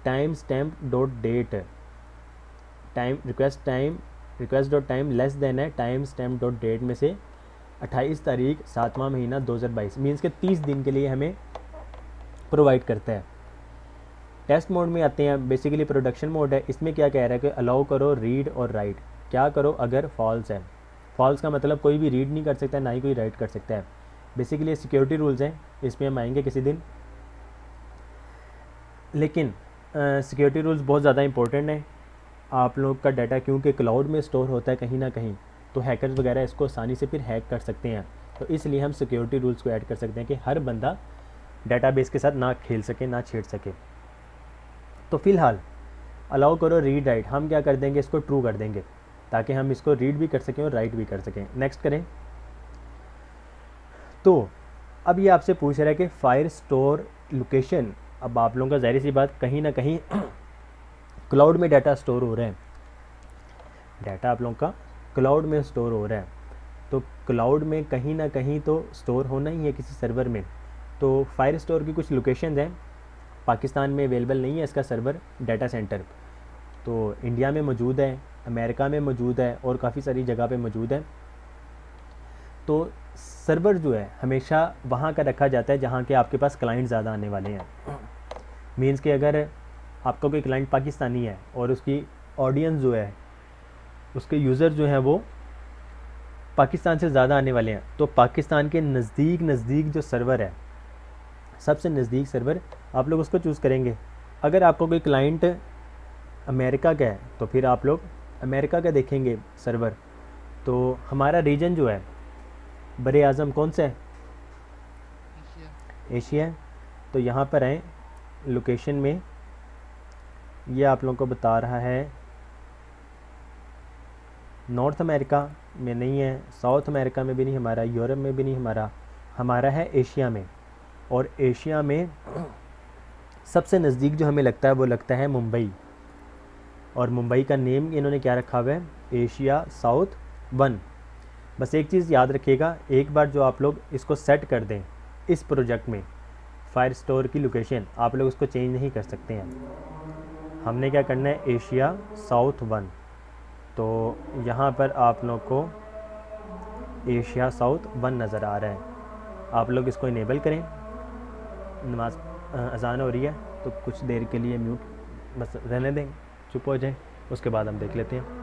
timestamp dot date, time request dot time less than है टाइम स्टैम्प डॉट डेट में से 28 तारीख 7वां महीना 2022, मीन्स के 30 दिन के लिए हमें प्रोवाइड करता है। टेस्ट मोड में आते हैं, बेसिकली प्रोडक्शन मोड है। इसमें क्या कह रहा है कि अलाउ करो रीड और राइट। क्या करो अगर फॉल्स है, फॉल्स का मतलब कोई भी रीड नहीं कर सकता, ना ही कोई राइट कर सकता है। बेसिकली सिक्योरिटी रूल्स हैं, इसमें हम आएंगे किसी दिन, लेकिन सिक्योरिटी रूल्स बहुत ज़्यादा इंपॉर्टेंट हैं। आप लोग का डाटा क्योंकि क्लाउड में स्टोर होता है कहीं ना कहीं, तो हैकर्स वगैरह इसको आसानी से फिर हैक कर सकते हैं। तो इसलिए हम सिक्योरिटी रूल्स को ऐड कर सकते हैं कि हर बंदा डाटाबेस के साथ ना खेल सके, ना छेड़ सके। तो फ़िलहाल अलाउ करो रीड राइट, हम क्या कर देंगे, इसको ट्रू कर देंगे ताकि हम इसको रीड भी कर सकें और राइट भी कर सकें। नेक्स्ट करें। तो अब ये आपसे पूछ रहा है कि फायर स्टोर लोकेशन। अब आप लोगों का ज़ाहिर सी बात, कहीं ना कहीं क्लाउड में डाटा स्टोर हो रहा है, डाटा आप लोगों का क्लाउड में स्टोर हो रहा है। तो क्लाउड में कहीं ना कहीं तो स्टोर होना ही है किसी सर्वर में। तो फायर स्टोर की कुछ लोकेशंस हैं, पाकिस्तान में अवेलेबल नहीं है इसका सर्वर डाटा सेंटर, तो इंडिया में मौजूद है, अमेरिका में मौजूद है और काफ़ी सारी जगह पे मौजूद है। तो सर्वर जो है हमेशा वहाँ का रखा जाता है जहाँ के आपके पास क्लाइंट ज़्यादा आने वाले हैं। मीन्स कि अगर आपका कोई क्लाइंट पाकिस्तानी है और उसकी ऑडियंस जो है, उसके यूज़र जो हैं वो पाकिस्तान से ज़्यादा आने वाले हैं, तो पाकिस्तान के नज़दीक जो सर्वर है, सबसे नज़दीक सर्वर, आप लोग उसको चूज़ करेंगे। अगर आपको कोई क्लाइंट अमेरिका का है तो फिर आप लोग अमेरिका का देखेंगे सर्वर। तो हमारा रीजन जो है बरे आज़म कौन सा है, एशिया है। तो यहाँ पर आए लोकेशन में, ये आप लोगों को बता रहा है नॉर्थ अमेरिका में नहीं है, साउथ अमेरिका में भी नहीं हमारा, यूरोप में भी नहीं हमारा, हमारा है एशिया में। और एशिया में सबसे नज़दीक जो हमें लगता है वो लगता है मुंबई, और मुंबई का नेम इन्होंने क्या रखा हुआ है, एशिया साउथ 1। बस एक चीज़ याद रखिएगा, एक बार जो आप लोग इसको सेट कर दें इस प्रोजेक्ट में, फायर स्टोर की लोकेशन, आप लोग उसको चेंज नहीं कर सकते हैं। हमने क्या करना है, एशिया साउथ 1। तो यहाँ पर आप लोग को एशिया साउथ 1 नज़र आ रहा है। आप लोग इसको इनेबल करें। नमाज अजान हो रही है तो कुछ देर के लिए म्यूट बस रहने दें, चुप हो जाए, उसके बाद हम देख लेते हैं।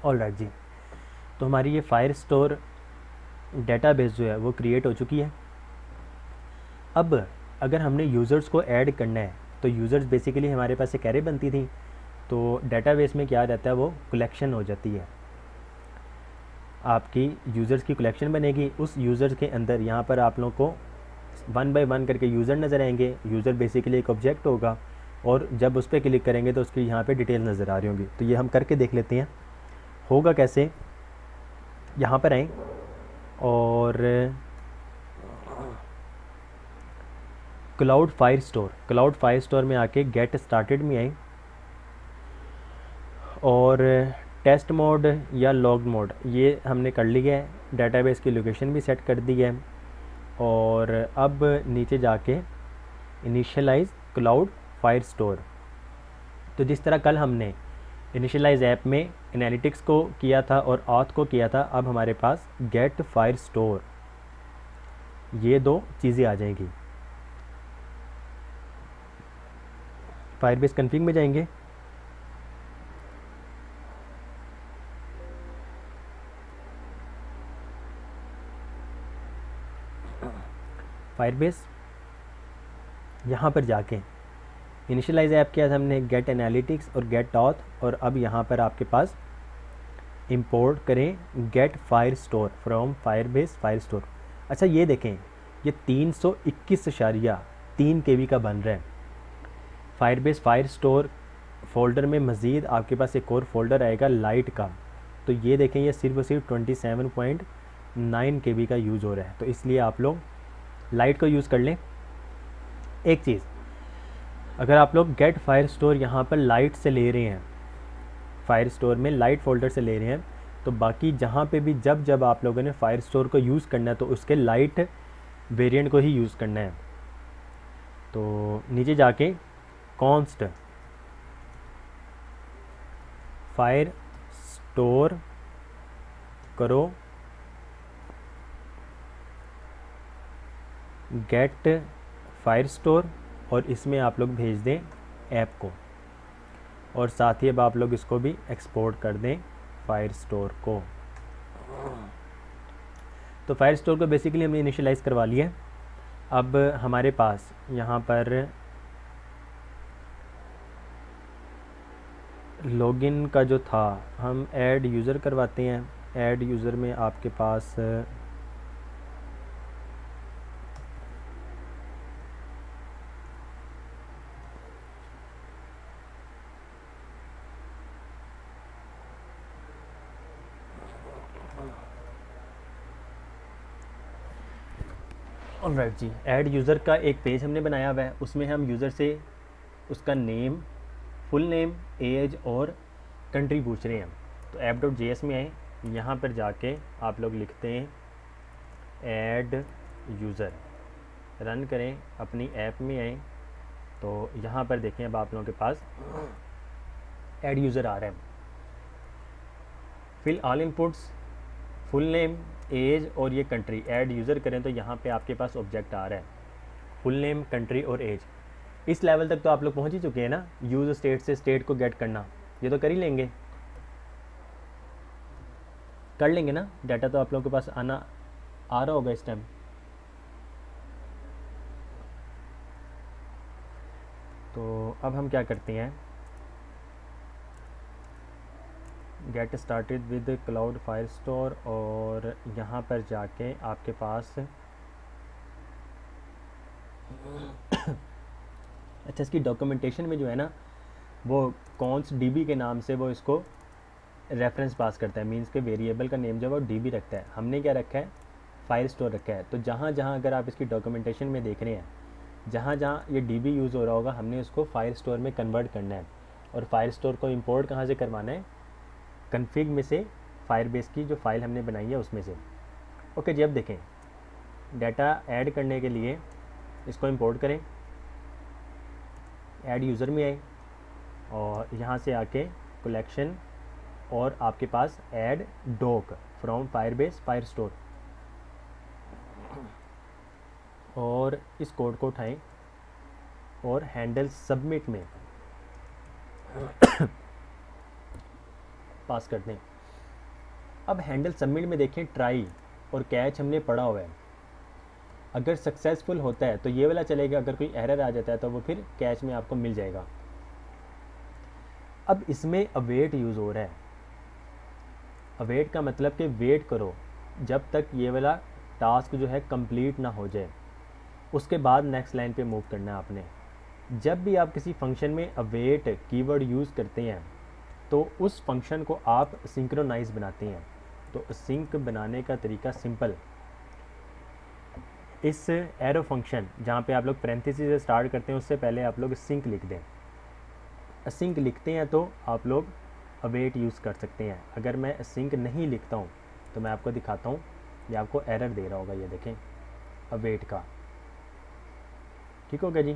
ऑल राइट जी, तो हमारी ये फायर स्टोर डेटाबेस जो है वो क्रिएट हो चुकी है। अब अगर हमने यूज़र्स को ऐड करना है तो यूज़र्स बेसिकली हमारे पास एक एरे बनती थी, तो डेटाबेस में क्या रहता है वो कलेक्शन हो जाती है। आपकी यूज़र्स की कलेक्शन बनेगी। उस यूज़र्स के अंदर यहाँ पर आप लोगों को 1 बाय 1 करके यूज़र नज़र आएंगे। यूज़र बेसिकली एक ऑब्जेक्ट होगा और जब उस पर क्लिक करेंगे तो उसकी यहाँ पे डिटेल नज़र आ रही होंगी। तो ये हम करके देख लेते हैं होगा कैसे। यहाँ पर आएँ और क्लाउड फायर स्टोर में आके गेट स्टार्टेड में आए और टेस्ट मोड या लॉग मोड ये हमने कर लिया है। डेटाबेस की लोकेशन भी सेट कर दी है और अब नीचे जाके इनिशियलाइज क्लाउड फायर स्टोर। तो जिस तरह कल हमने इनिशियलाइज ऐप में एनालिटिक्स को किया था और ऑथ को किया था, अब हमारे पास गेट फायर स्टोर, ये दो चीज़ें आ जाएंगी। फायरबेस कॉन्फ़िग में जाएंगे, फायरबेस यहाँ पर जाके इनिशियलाइज ऐप किया था हमने, गेट एनालिटिक्स और गेट ऑथ, और अब यहाँ पर आपके पास इंपोर्ट करें get Firestore from Firebase fire store. अच्छा ये देखें, ये 321.3 KB का बन रहा है। फायरबेस फायर स्टोर फोल्डर में मज़ीद आपके पास एक और फोल्डर आएगा लाइट का, तो ये देखें ये सिर्फ और सिर्फ 27.9 KB का यूज़ हो रहा है। तो इसलिए आप लोग लाइट को यूज़ कर लें। एक चीज़, अगर आप लोग गेट फायर स्टोर यहाँ पर लाइट से ले रहे हैं, फायर स्टोर में लाइट फोल्डर से ले रहे हैं, तो बाकी जहाँ पे भी जब आप लोगों ने फायर स्टोर को यूज़ करना है तो उसके लाइट वेरिएंट को ही यूज़ करना है। तो नीचे जाके कॉन्स्ट फायर स्टोर करो गेट फायर स्टोर और इसमें आप लोग भेज दें ऐप को, और साथ ही अब आप लोग इसको भी एक्सपोर्ट कर दें फायर स्टोर को। तो फायर स्टोर को बेसिकली हमने इनिशियलाइज़ करवा लिया। अब हमारे पास यहाँ पर लॉगिन का जो था, हम ऐड यूज़र करवाते हैं। ऐड यूज़र में आपके पास ऑलराइट जी, ऐड यूज़र का एक पेज हमने बनाया हुआ है। उसमें हम यूज़र से उसका नेम, फुल नेम, एज और कंट्री पूछ रहे हैं। तो app.js में आए, यहाँ पर जाके आप लोग लिखते हैं ऐड यूज़र, रन करें, अपनी ऐप में आए तो यहाँ पर देखें अब आप लोगों के पास ऐड यूज़र आ रहा है। Fill all inputs, full name, age और ये कंट्री, ऐड यूज़र करें तो यहाँ पे आपके पास ऑब्जेक्ट आ रहा है फुल नेम, कंट्री और एज। इस लेवल तक तो आप लोग पहुँच ही चुके हैं ना, यूज़ स्टेट से स्टेट को गेट करना, ये तो कर ही लेंगे, कर लेंगे ना। डाटा तो आप लोगों के पास आ रहा होगा इस टाइम। तो अब हम क्या करते हैं, get started with cloud fire store, और यहाँ पर जाके आपके पास अच्छा इसकी डॉक्यूमेंटेशन में जो है ना वो कॉन्स DB के नाम से वो इसको रेफरेंस पास करता है, मींस के वेरिएबल का नेम जो है वो DB रखता है। हमने क्या रखा है, फायर स्टोर रखा है। तो जहाँ जहाँ अगर आप इसकी डॉक्यूमेंटेशन में देख रहे हैं, जहाँ जहाँ ये DB यूज़ हो रहा होगा, हमने उसको फायर स्टोर में कन्वर्ट करना है। और फायर स्टोर को इंपोर्ट कहाँ से करवाना है, कन्फिग में से, फायरबेस की जो फाइल हमने बनाई है उसमें से। ओके जी, अब देखें डाटा ऐड करने के लिए इसको इंपोर्ट करें, ऐड यूज़र में आए और यहाँ से आके कलेक्शन और आपके पास add doc from Firebase fire store, और इस कोड को उठाएं और हैंडल सबमिट में पास कर दें। अब हैंडल सबमिट में देखें ट्राई और कैच हमने पढ़ा हुआ है, अगर सक्सेसफुल होता है तो ये वाला चलेगा, अगर कोई एरर आ जाता है तो वो फिर कैच में आपको मिल जाएगा। अब इसमें अवेट यूज़ हो रहा है, अवेट का मतलब कि वेट करो जब तक ये वाला टास्क जो है कंप्लीट ना हो जाए, उसके बाद नेक्स्ट लाइन पे मूव करना है आपने। जब भी आप किसी फंक्शन में अवेट कीवर्ड यूज़ करते हैं तो उस फंक्शन को आप सिंक्रोनाइज बनाते हैं। तो सिंक बनाने का तरीका सिंपल, इस एरो फंक्शन जहाँ पे आप लोग पैरेंथेसिस से स्टार्ट करते हैं उससे पहले आप लोग सिंक लिख दें। सिंक लिखते हैं तो आप लोग अवेट यूज़ कर सकते हैं। अगर मैं सिंक नहीं लिखता हूँ तो मैं आपको दिखाता हूँ, ये आपको एरर दे रहा होगा, ये देखें अवेट का। ठीक होगा जी।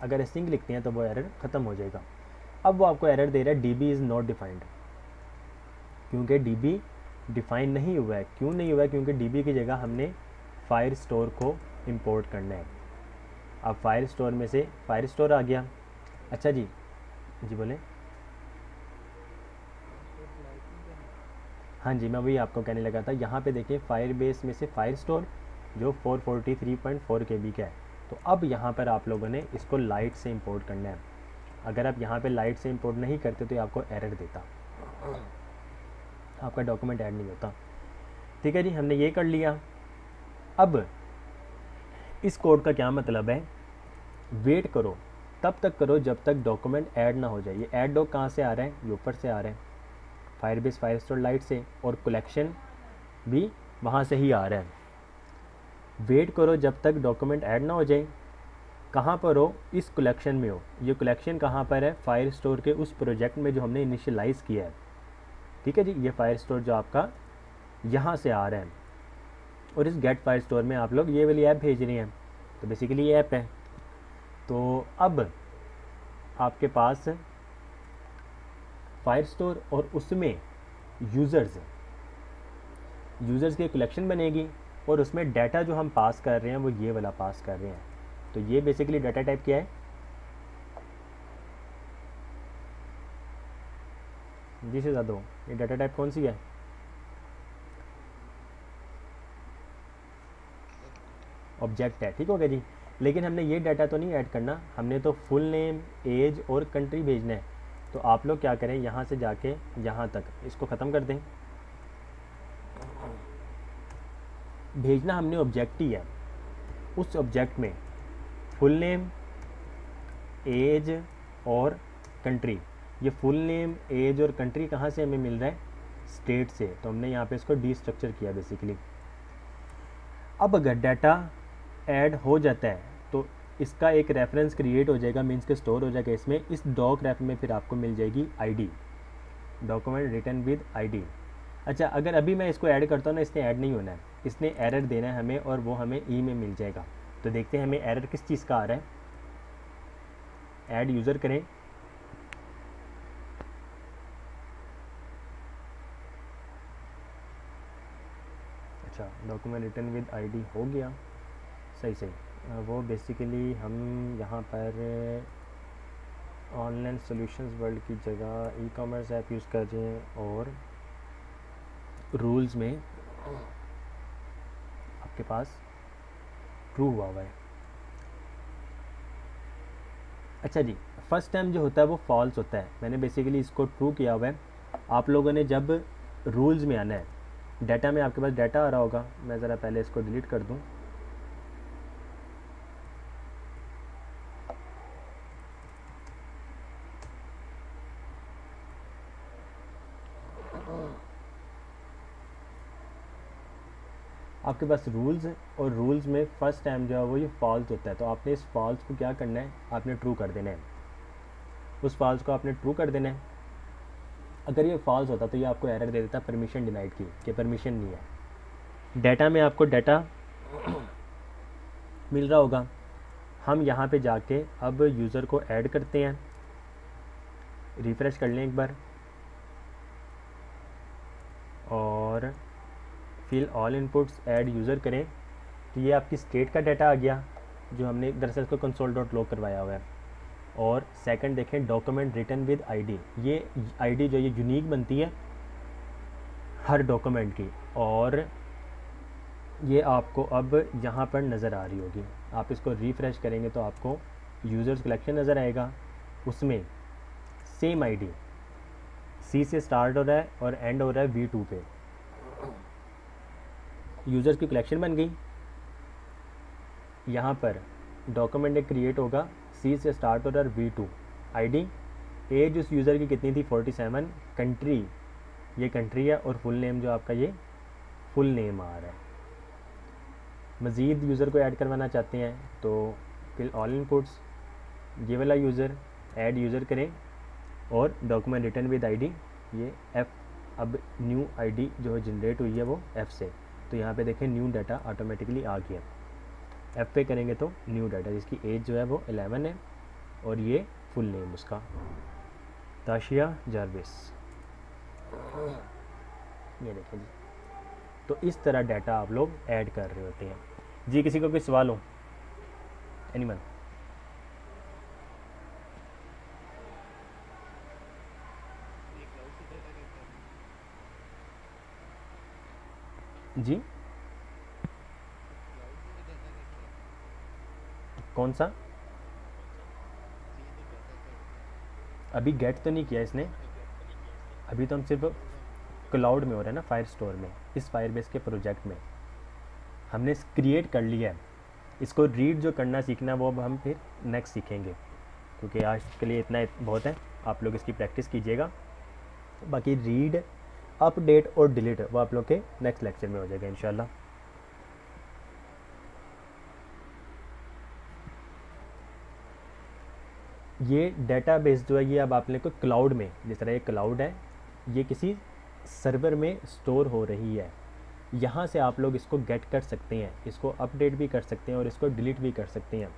अगर सिंक लिखते हैं तो वो एरर ख़त्म हो जाएगा। अब वो आपको एरर दे रहा है DB इज़ नॉट डिफाइंड, क्योंकि DB डिफ़ाइन नहीं हुआ है। क्यों नहीं हुआ है? क्योंकि DB की जगह हमने फायर स्टोर को इंपोर्ट करना है। अब फायर स्टोर में से फायर स्टोर आ गया। अच्छा जी, जी बोलें। हाँ जी, मैं वही आपको कहने लगा था। यहाँ पे देखिए फायर बेस में से फायर स्टोर जो 443.4 KB का है, तो अब यहाँ पर आप लोगों ने इसको लाइट से इंपोर्ट करना है। अगर आप यहाँ पे लाइट से इंपोर्ट नहीं करते तो ये आपको एरर देता, आपका डॉक्यूमेंट ऐड नहीं होता। ठीक है जी, हमने ये कर लिया। अब इस कोड का क्या मतलब है? वेट करो, तब तक करो जब तक डॉक्यूमेंट ऐड ना हो जाए। ये ऐड डॉक कहाँ से आ रहा है? ये ऊपर से आ रहा है, फायरबेस फायर स्टोर लाइट से, और कलेक्शन भी वहाँ से ही आ रहा है। वेट करो जब तक डॉक्यूमेंट ऐड ना हो जाए। कहाँ पर हो? इस कलेक्शन में हो। ये कलेक्शन कहाँ पर है? फायर स्टोर के उस प्रोजेक्ट में जो हमने इनिशियलाइज़ किया है। ठीक है जी, ये फायर स्टोर जो आपका यहाँ से आ रहा है, और इस गेट फायर स्टोर में आप लोग ये वाली ऐप भेज रहे हैं, तो बेसिकली ये ऐप है। तो अब आपके पास फायर स्टोर और उसमें यूज़र्स की कलेक्शन बनेगी, और उसमें डाटा जो हम पास कर रहे हैं वो ये वाला पास कर रहे हैं। तो ये बेसिकली डाटा टाइप क्या है? जी से ज़्यादा हो, ये डाटा टाइप कौन सी है? ऑब्जेक्ट है। ठीक हो गया जी। लेकिन हमने ये डाटा तो नहीं ऐड करना, हमने तो फुल नेम, एज और कंट्री भेजना है। तो आप लोग क्या करें, यहाँ से जाके यहाँ तक इसको ख़त्म कर दें। भेजना हमने ऑब्जेक्ट ही है। उस ऑब्जेक्ट में फुल नेम, एज और कंट्री, ये फुल नेम, एज और कंट्री कहाँ से हमें मिल रहा है? स्टेट से। तो हमने यहाँ पे इसको डीस्ट्रक्चर किया बेसिकली। अब अगर डाटा ऐड हो जाता है तो इसका एक रेफरेंस क्रिएट हो जाएगा, मीन्स के स्टोर हो जाएगा इसमें। इस डॉक रेफ में फिर आपको मिल जाएगी ID, document written with ID. अच्छा, अगर अभी मैं इसको ऐड करता हूँ ना, इसने ऐड नहीं होना है, इसने एरर देना है हमें, और वो हमें ई में मिल जाएगा। तो देखते हैं हमें एरर किस चीज़ का आ रहा है। ऐड यूज़र करें, अच्छा डॉक्यूमेंट रिटन विद आईडी हो गया, सही। वो बेसिकली हम यहाँ पर ऑनलाइन सॉल्यूशंस वर्ल्ड की जगह ई कॉमर्स ऐप यूज़ कर रहे हैं, और रूल्स में आपके पास ट्रू हुआ है। अच्छा जी, फर्स्ट टाइम जो होता है वो फॉल्स होता है। मैंने बेसिकली इसको ट्रू किया हुआ है। आप लोगों ने जब रूल्स में आना है, डाटा में आपके पास डाटा आ रहा होगा, मैं ज़रा पहले इसको डिलीट कर दूं। आपके पास रूल्स, और रूल्स में फ़र्स्ट टाइम जो है वो ये फॉल्स होता है। तो आपने इस फॉल्स को क्या करना है? आपने ट्रू कर देना है। उस फॉल्स को आपने ट्रू कर देना है। अगर ये फॉल्स होता तो ये आपको एरर दे देता परमिशन डिनाइड की, कि परमिशन नहीं है। डाटा में आपको डाटा मिल रहा होगा। हम यहाँ पे जाके अब यूज़र को ऐड करते हैं, रिफ़्रेश कर लें एक बार, और fill all inputs add user करें। तो ये आपकी स्टेट का डाटा आ गया जो हमने दरअसल को console.log करवाया हुआ है। और सेकंड देखें, डॉक्यूमेंट रिटन विद आईडी। ये आईडी जो ये यूनिक बनती है हर डॉक्यूमेंट की, और ये आपको अब यहाँ पर नज़र आ रही होगी। आप इसको रिफ़्रेश करेंगे तो आपको यूज़र्स कलेक्शन नज़र आएगा, उसमें सेम आईडी सी से स्टार्ट हो रहा है और एंड हो रहा है V2 पे। यूज़र्स की कलेक्शन बन गई। यहाँ पर डॉक्यूमेंट एक क्रिएट होगा, सी से स्टार्ट हो रहा है V2, आईडी, एज उस यूज़र की कितनी थी 47, कंट्री ये कंट्री है और फुल नेम जो आपका ये फुल नेम आ रहा है। मज़ीद यूज़र को ऐड करवाना चाहते हैं तो फिल ऑल इनपुट्स, ये वाला यूज़र ऐड यूज़र करें और डॉक्यूमेंट रिटर्न विद आईडी, ये F, अब न्यू आईडी जो है जनरेट हुई है वो F से, तो यहाँ पे देखें न्यू डाटा ऑटोमेटिकली आ गया। F पे करेंगे तो न्यू डाटा, जिसकी एज जो है वो 11 है और ये फुल नेम उसका ताशिया जारविस, ये देखें जी। तो इस तरह डाटा आप लोग ऐड कर रहे होते हैं जी। किसी को कोई सवाल हो? एनीवन? जी कौन सा? अभी गेट तो नहीं किया इसने, अभी तो हम सिर्फ क्लाउड में हो रहा है ना, फायर स्टोर में, इस फायरबेस के प्रोजेक्ट में हमने क्रिएट कर लिया है। इसको रीड जो करना सीखना वो अब हम फिर नेक्स्ट सीखेंगे, क्योंकि आज के लिए इतना बहुत है। आप लोग इसकी प्रैक्टिस कीजिएगा, बाकी रीड, अपडेट और डिलीट वो आप लोग के नेक्स्ट लेक्चर में हो जाएगा इंशाल्लाह। ये डेटाबेस जो है ये अब आपने को क्लाउड में, जिस तरह ये क्लाउड है, ये किसी सर्वर में स्टोर हो रही है। यहाँ से आप लोग इसको गेट कर सकते हैं, इसको अपडेट भी कर सकते हैं और इसको डिलीट भी कर सकते हैं।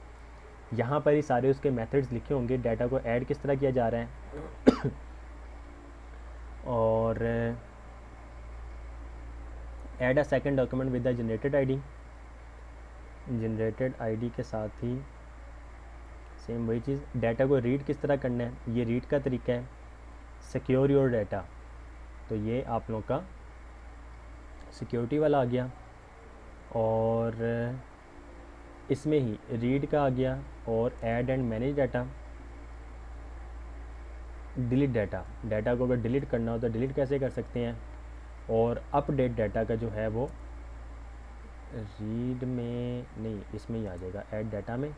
यहाँ पर ही सारे उसके मेथड्स लिखे होंगे, डाटा को ऐड किस तरह किया जा रहा है और add a second document with the generated ID, generated ID के साथ ही सेम वही चीज़। डाटा को रीड किस तरह करना है, ये रीड का तरीका है। सिक्योर योर डाटा, तो ये आप लोग का सिक्योरिटी वाला आ गया, और इसमें ही रीड का आ गया, और add and manage data, delete data, data को अगर डिलीट करना हो तो डिलीट कैसे कर सकते हैं, और अपडेट डाटा का जो है वो रीड में नहीं, इसमें ही आ जाएगा, ऐड डाटा में।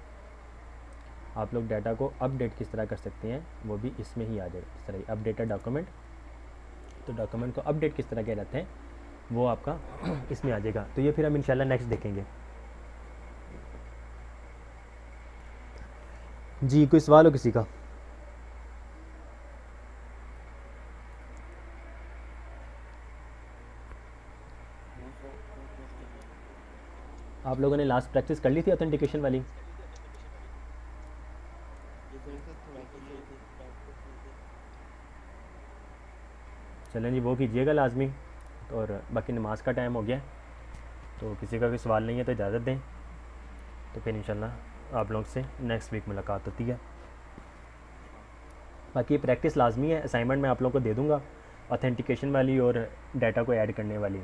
आप लोग डाटा को अपडेट किस तरह कर सकते हैं वो भी इसमें ही आ जाएगा, इस तरह अपडेटेड डॉक्यूमेंट, तो डॉक्यूमेंट को अपडेट किस तरह के रहते हैं वो आपका इसमें आ जाएगा। तो ये फिर हम इंशाल्लाह नेक्स्ट देखेंगे जी। कोई सवाल हो किसी का? आप लोगों ने लास्ट प्रैक्टिस कर ली थी ऑथेंटिकेशन वाली? चलें जी, वो कीजिएगा लाजमी। और बाकी नमाज का टाइम हो गया, तो किसी का कोई सवाल नहीं है तो इजाज़त दें, तो फिर इंशाल्लाह आप लोग से नेक्स्ट वीक मुलाकात होती है। बाकी प्रैक्टिस लाजमी है, असाइनमेंट मैं आप लोगों को दे दूँगा ऑथेंटिकेशन वाली और डाटा को ऐड करने वाली,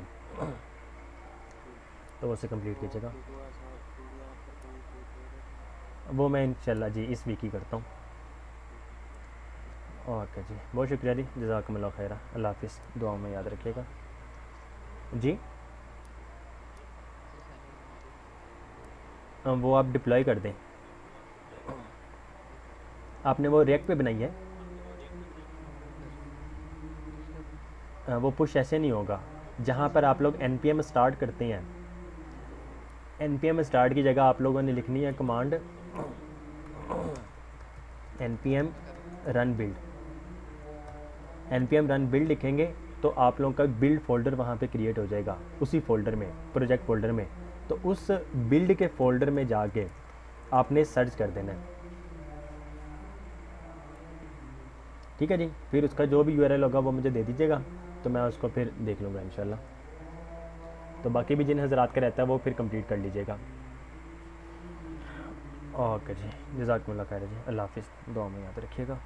तो उसे कंप्लीट कीजिएगा। वो मैं इंशाल्लाह जी इस वीक ही करता हूँ। ओके जी, बहुत शुक्रिया जी, जज़ाकुमुल्लाह खैरा, अल्लाह हाफ़िज़, दुआ में याद रखिएगा जी। वो आप डिप्लॉय कर दें, आपने वो रिएक्ट पे बनाई है, वो पुश ऐसे नहीं होगा। जहाँ पर आप लोग npm स्टार्ट करते हैं, npm स्टार्ट की जगह आप लोगों ने लिखनी है command npm run build. npm run build लिखेंगे तो आप लोगों का बिल्ड फोल्डर वहाँ पे क्रिएट हो जाएगा, उसी फोल्डर में, प्रोजेक्ट फोल्डर में। तो उस बिल्ड के फोल्डर में जाके आपने सर्च कर देना है, ठीक है जी। फिर उसका जो भी URL होगा वो मुझे दे दीजिएगा, तो मैं उसको फिर देख लूँगा इंशाल्लाह। तो बाकी भी जिन हज़रात का रहता है वो फिर कंप्लीट कर लीजिएगा। ओके जी, जज़ाकुमुल्लाह खैर जी, अल्लाह हाफ़िज़, दुआ में याद रखिएगा।